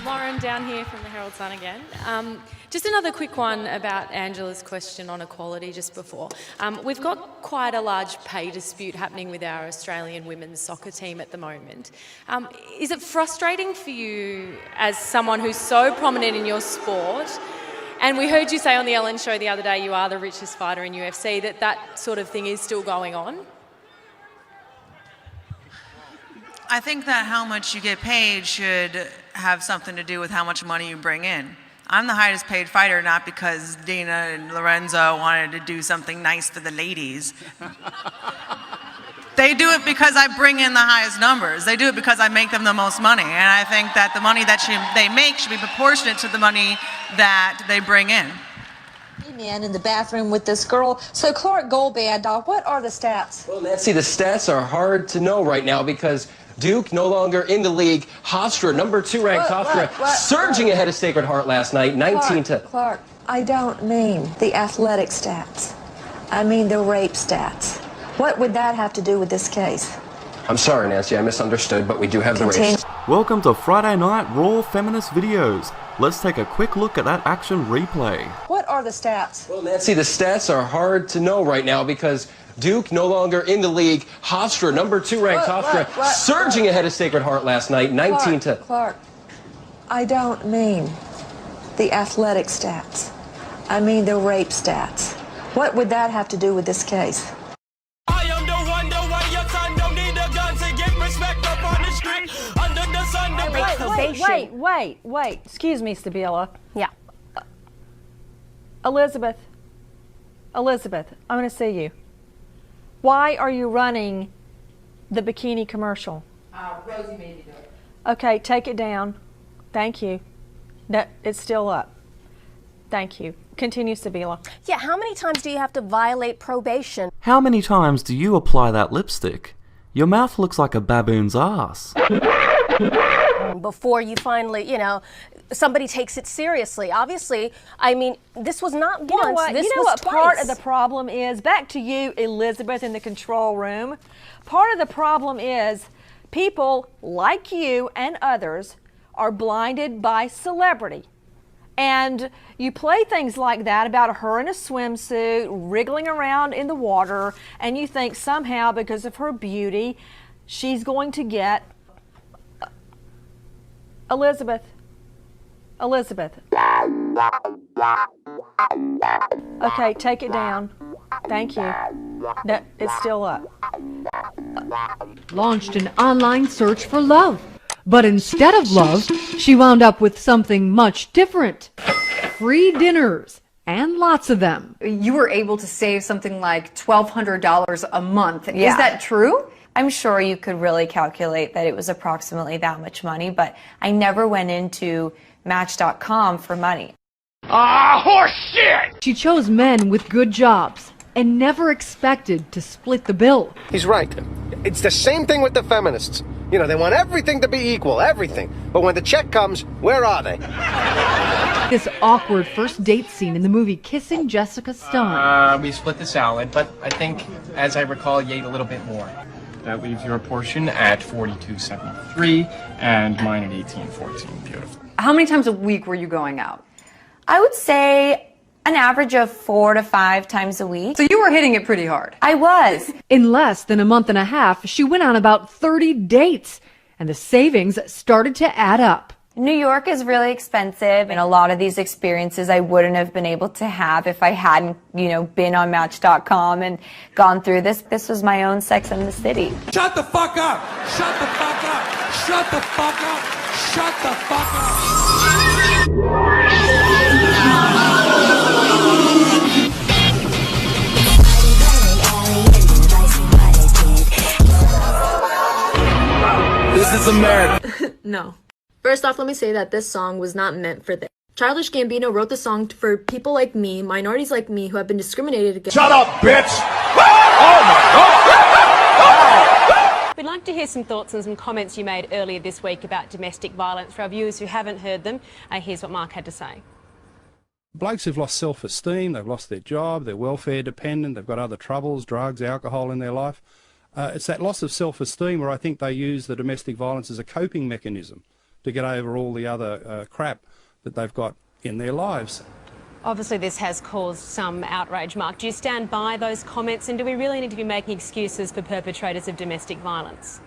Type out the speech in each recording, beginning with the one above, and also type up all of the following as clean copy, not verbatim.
Lauren down here from the Herald Sun again. Just another quick one about Angela's question on equality just before. We've got quite a large pay dispute happening with our Australian women's soccer team at the moment. Is it frustrating for you as someone who's so prominent in your sport, and we heard you say on the Ellen show the other day you are the richest fighter in UFC, that sort of thing is still going on? I think that how much you get paid should have something to do with how much money you bring in. I'm the highest paid fighter, not because Dina and Lorenzo wanted to do something nice for the ladies. They do it because I bring in the highest numbers. They do it because I make them the most money. And I think that the money that they make should be proportionate to the money that they bring in. In the bathroom with this girl. So Clark Goldband, what are the stats? Well, Nancy, the stats are hard to know right now because Duke no longer in the league. Hofstra, number 2 ranked Hofstra, surging ahead of Sacred Heart last night, 19-. Clark, I don't mean the athletic stats. I mean the rape stats. What would that have to do with this case? I'm sorry, Nancy, I misunderstood, but we do have the race. Welcome to Friday Night Raw Feminist Videos. Let's take a quick look at that action replay. What are the stats? Well, Nancy, the stats are hard to know right now because Duke no longer in the league. Hofstra, number 2 ranked Hofstra, surging ahead of Sacred Heart last night, 19-. Clark, I don't mean the athletic stats. I mean the rape stats. What would that have to do with this case? I am the wonder why your son don't need a gun to get respect up on the street. Under the sun, Wait. Excuse me, Stabila. Yeah. Elizabeth, I'm going to see you. Why are you running the bikini commercial? Rosie made me do it. Okay, take it down. Thank you. No, it's still up. Thank you. Continue, Stabila. Yeah, how many times do you have to violate probation? How many times do you apply that lipstick? Your mouth looks like a baboon's ass. Before you finally, somebody takes it seriously. Obviously, I mean, this was not once, this was twice. Part of the problem is, back to you, Elizabeth, in the control room, part of the problem is people like you and others are blinded by celebrity. And you play things like that about her in a swimsuit, wriggling around in the water, and you think somehow because of her beauty, she's going to get... Elizabeth. Okay, take it down. Thank you. No, it's still up. Launched an online search for love. But instead of love, she wound up with something much different. Free dinners, and lots of them. You were able to save something like $1,200 a month. Yeah. Is that true? I'm sure you could really calculate that it was approximately that much money, but I never went into Match.com for money. Horse shit! She chose men with good jobs and never expected to split the bill. He's right. It's the same thing with the feminists. They want everything to be equal, everything. But when the check comes, where are they? This awkward first date scene in the movie Kissing Jessica Stein. We split the salad, but I think, as I recall, you ate a little bit more. That leaves your portion at $42.73 and mine at $18.14. Beautiful. How many times a week were you going out? I would say an average of 4 to 5 times a week. So you were hitting it pretty hard. I was. In less than a month and a half, she went on about 30 dates, and the savings started to add up. New York is really expensive, and a lot of these experiences I wouldn't have been able to have if I hadn't, been on Match.com and gone through this. This was my own Sex in the City. Shut the fuck up! Shut the fuck up! Shut the fuck up! Shut the fuck up! This is America. No. First off, let me say that this song was not meant for this. Childish Gambino wrote the song for people like me, minorities like me, who have been discriminated against. Shut up, bitch! Oh my God! We'd like to hear some thoughts and some comments you made earlier this week about domestic violence. For our viewers who haven't heard them, here's what Mark had to say. blokes who've lost self-esteem, they've lost their job, they're welfare dependent, they've got other troubles, drugs, alcohol in their life. It's that loss of self-esteem where I think they use the domestic violence as a coping mechanism to get over all the other crap that they've got in their lives. Obviously this has caused some outrage, Mark. Do you stand by those comments, and do we really need to be making excuses for perpetrators of domestic violence?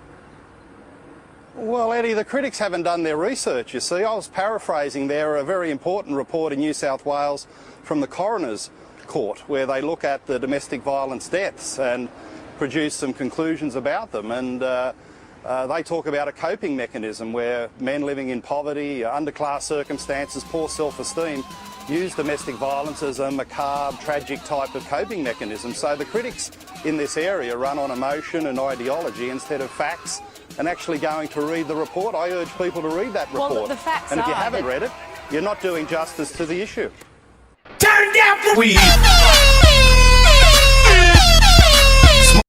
Well, Eddie, the critics haven't done their research, you see. I was paraphrasing there a very important report in New South Wales from the Coroner's Court, where they look at the domestic violence deaths and produce some conclusions about them. And they talk about a coping mechanism where men living in poverty, underclass circumstances, poor self-esteem, use domestic violence as a macabre, tragic type of coping mechanism. So the critics in this area run on emotion and ideology instead of facts and actually going to read the report. I urge people to read that report. Well, the facts and if you are haven't read it, you're not doing justice to the issue. Turn down for weed!